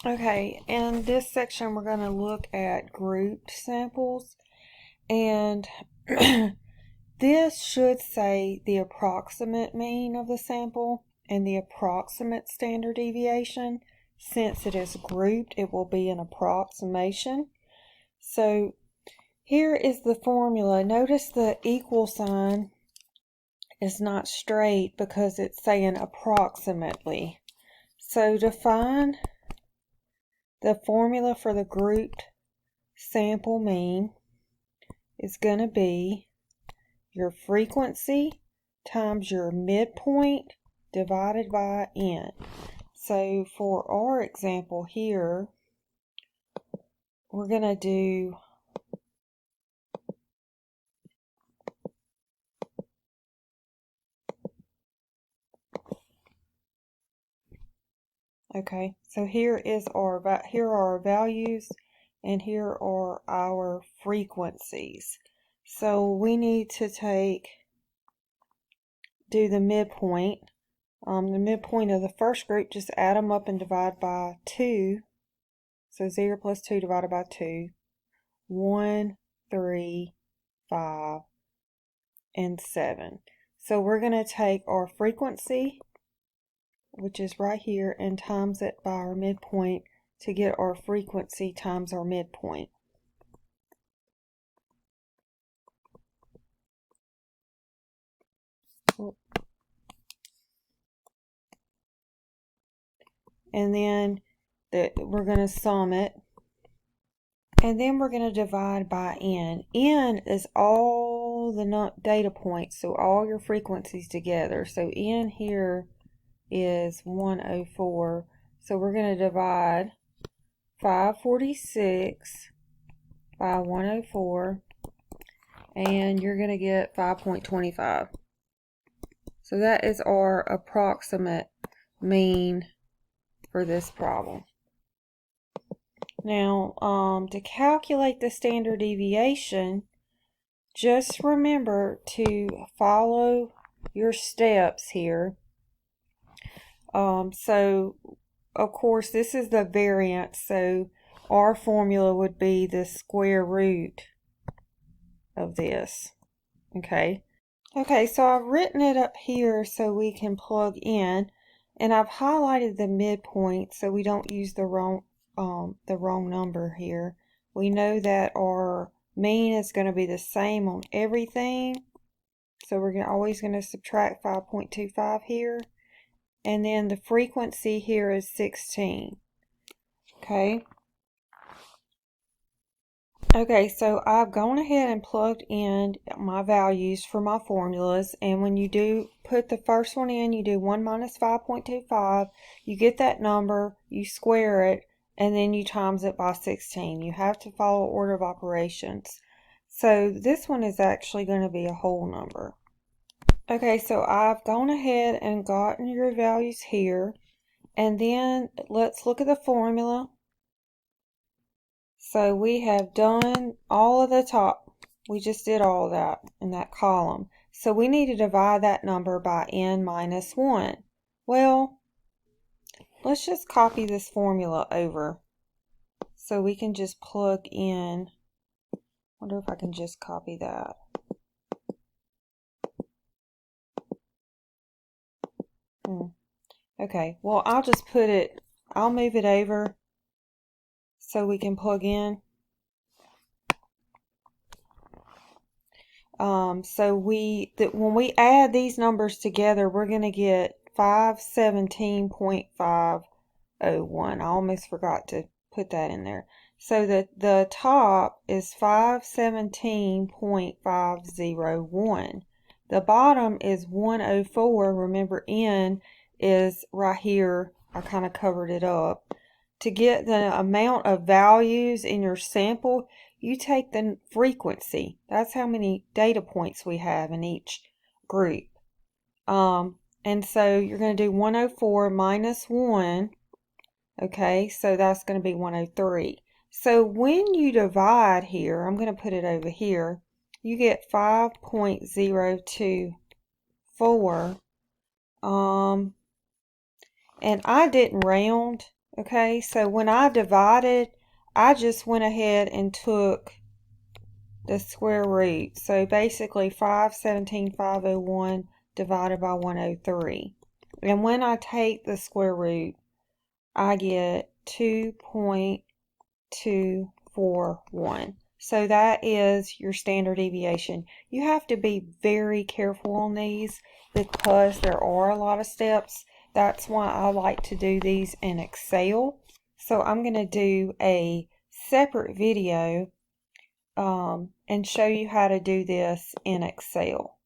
Okay, in this section we're going to look at grouped samples, and this should say the approximate mean of the sample and the approximate standard deviation. Since it is grouped, it will be an approximation. So here is the formula. Notice the equal sign is not straight because it's saying approximately. So to find the formula for the grouped sample mean is going to be your frequency times your midpoint divided by n. So for our example here, we're going to do okay, so here are our values and here are our frequencies. So we need to do the midpoint. The midpoint of the first group, just add them up and divide by 2. So 0 plus 2 divided by 2. 1, 3, 5, and 7. So we're going to take our frequency, which is right here, and times it by our midpoint to get our frequency times our midpoint. And then we're going to sum it. And then we're going to divide by n. N is all the data points, so all your frequencies together. So n here is 104. So we're going to divide 546 by 104, and you're going to get 5.25. So that is our approximate mean for this problem. Now, to calculate the standard deviation, just remember to follow your steps here. So, of course, this is the variance, so our formula would be the square root of this. Okay, so I've written it up here so we can plug in, and I've highlighted the midpoint so we don't use the wrong number here. We know that our mean is going to be the same on everything, so we're always going to subtract 5.25 here, and then the frequency here is 16. Okay, so I've gone ahead and plugged in my values for my formulas, and when you do put the first one in, you do 1 minus 5.25, you get that number, you square it, and then you times it by 16. You have to follow order of operations. So this one is actually going to be a whole number. Okay, so I've gone ahead and gotten your values here, and then let's look at the formula. So we have done all of the top. We just did all of that in that column. So we need to divide that number by n minus 1. Well, let's just copy this formula over so we can just plug in. I wonder if I can just copy that. Okay, well, I'll move it over so we can plug in. So when we add these numbers together, we're going to get 517.501. I almost forgot to put that in there. So the top is 517.501. The bottom is 104. Remember, n is right here. I kind of covered it up. To get the amount of values in your sample, you take the frequency. That's how many data points we have in each group. And so you're going to do 104 minus 1. Okay, so that's going to be 103. So when you divide here, I'm going to put it over here, you get 5.024. And I didn't round. Okay, so when I divided, I just went ahead and took the square root. So basically 517,501 divided by 103. And when I take the square root, I get 2.241. So that is your standard deviation. You have to be very careful on these because there are a lot of steps. That's why I like to do these in Excel. So I'm going to do a separate video and show you how to do this in Excel.